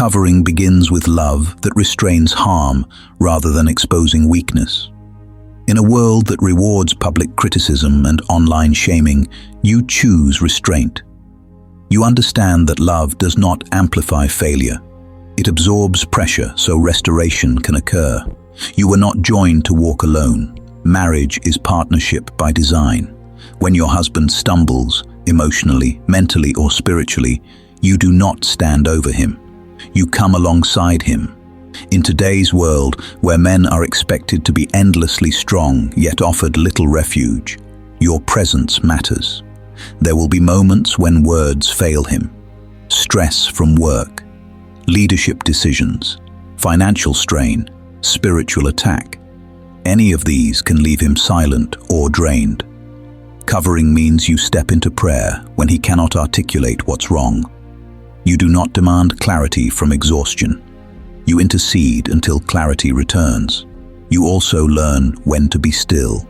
covering begins with love that restrains harm rather than exposing weakness. In a world that rewards public criticism and online shaming, you choose restraint. You understand that love does not amplify failure. It absorbs pressure so restoration can occur. You were not joined to walk alone. Marriage is partnership by design. When your husband stumbles, emotionally, mentally, or spiritually, you do not stand over him. You come alongside him. In today's world, where men are expected to be endlessly strong yet offered little refuge, your presence matters. There will be moments when words fail him. Stress from work, leadership decisions, financial strain, spiritual attack. Any of these can leave him silent or drained. Covering means you step into prayer when he cannot articulate what's wrong. You do not demand clarity from exhaustion. You intercede until clarity returns. You also learn when to be still.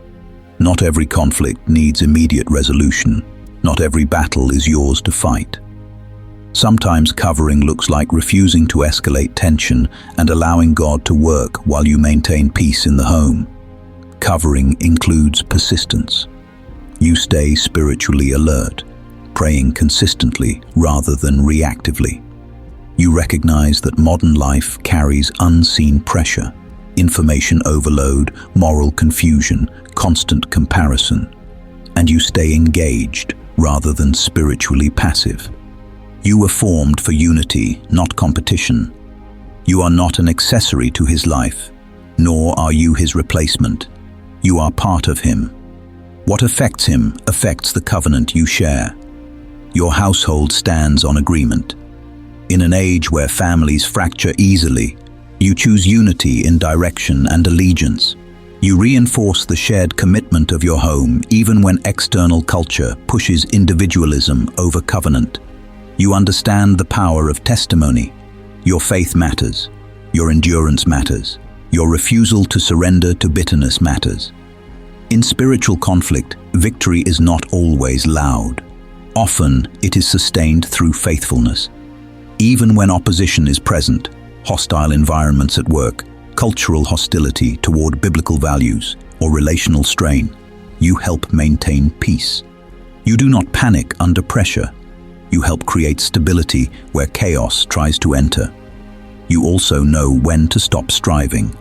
Not every conflict needs immediate resolution. Not every battle is yours to fight. Sometimes covering looks like refusing to escalate tension and allowing God to work while you maintain peace in the home. Covering includes persistence. You stay spiritually alert, praying consistently rather than reactively. You recognize that modern life carries unseen pressure, information overload, moral confusion, constant comparison, and you stay engaged rather than spiritually passive. You were formed for unity, not competition. You are not an accessory to his life, nor are you his replacement. You are part of him. What affects him affects the covenant you share. Your household stands on agreement. In an age where families fracture easily, you choose unity in direction and allegiance. You reinforce the shared commitment of your home even when external culture pushes individualism over covenant. You understand the power of testimony. Your faith matters. Your endurance matters. Your refusal to surrender to bitterness matters. In spiritual conflict, victory is not always loud. Often, it is sustained through faithfulness. Even when opposition is present, hostile environments at work, cultural hostility toward biblical values, or relational strain, you help maintain peace. You do not panic under pressure. You help create stability where chaos tries to enter. You also know when to stop striving.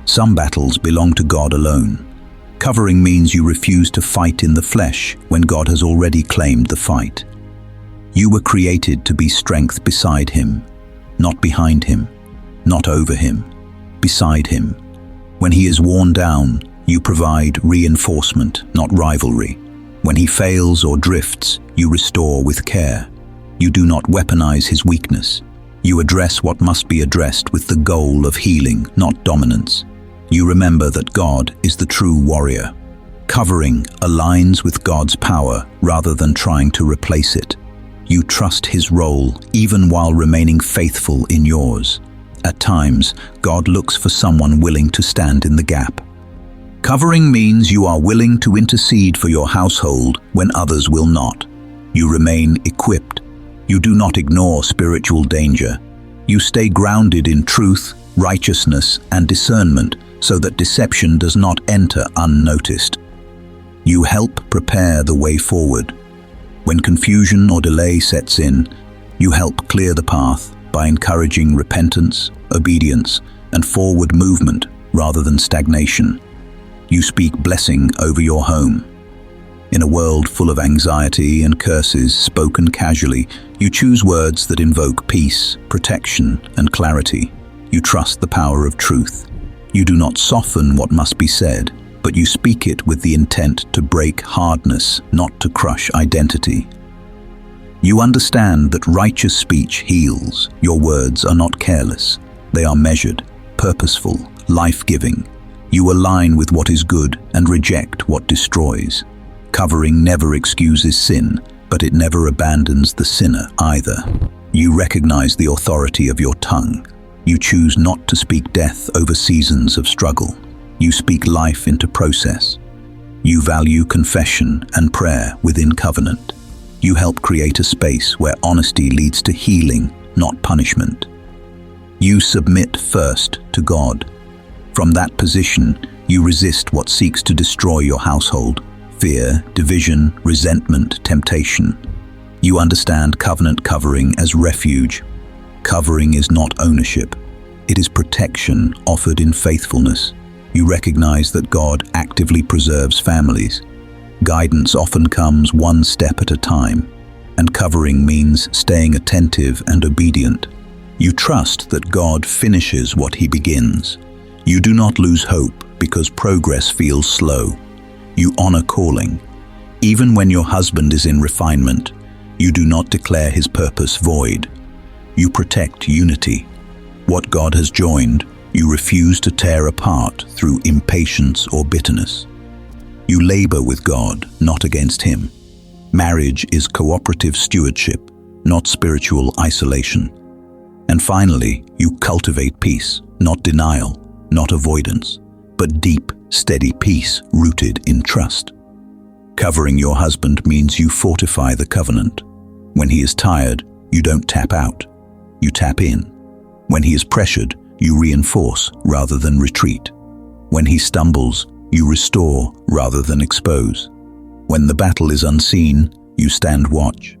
Some battles belong to God alone. Covering means you refuse to fight in the flesh when God has already claimed the fight. You were created to be strength beside him, not behind him, not over him, beside him. When he is worn down, you provide reinforcement, not rivalry. When he fails or drifts, you restore with care. You do not weaponize his weakness. You address what must be addressed with the goal of healing, not dominance. You remember that God is the true warrior. Covering aligns with God's power rather than trying to replace it. You trust his role even while remaining faithful in yours. At times, God looks for someone willing to stand in the gap. Covering means you are willing to intercede for your household when others will not. You remain equipped. You do not ignore spiritual danger. You stay grounded in truth, righteousness, and discernment so that deception does not enter unnoticed. You help prepare the way forward. When confusion or delay sets in, you help clear the path by encouraging repentance, obedience, and forward movement rather than stagnation. You speak blessing over your home. In a world full of anxiety and curses spoken casually, you choose words that invoke peace, protection, and clarity. You trust the power of truth. You do not soften what must be said, but you speak it with the intent to break hardness, not to crush identity. You understand that righteous speech heals. Your words are not careless. They are measured, purposeful, life-giving. You align with what is good and reject what destroys. Covering never excuses sin, but it never abandons the sinner either. You recognize the authority of your tongue. You choose not to speak death over seasons of struggle. You speak life into process. You value confession and prayer within covenant. You help create a space where honesty leads to healing, not punishment. You submit first to God. From that position, you resist what seeks to destroy your household: fear, division, resentment, temptation. You understand covenant covering as refuge. Covering is not ownership. It is protection offered in faithfulness. You recognize that God actively preserves families. Guidance often comes one step at a time, and covering means staying attentive and obedient. You trust that God finishes what He begins. You do not lose hope because progress feels slow. You honor calling. Even when your husband is in refinement, you do not declare his purpose void. You protect unity. What God has joined, you refuse to tear apart through impatience or bitterness. You labor with God, not against Him. Marriage is cooperative stewardship, not spiritual isolation. And finally, you cultivate peace, not denial, not avoidance, but deep, steady peace rooted in trust. Covering your husband means you fortify the covenant. When he is tired, you don't tap out, you tap in. When he is pressured, you reinforce rather than retreat. When he stumbles, you restore rather than expose. When the battle is unseen, you stand watch.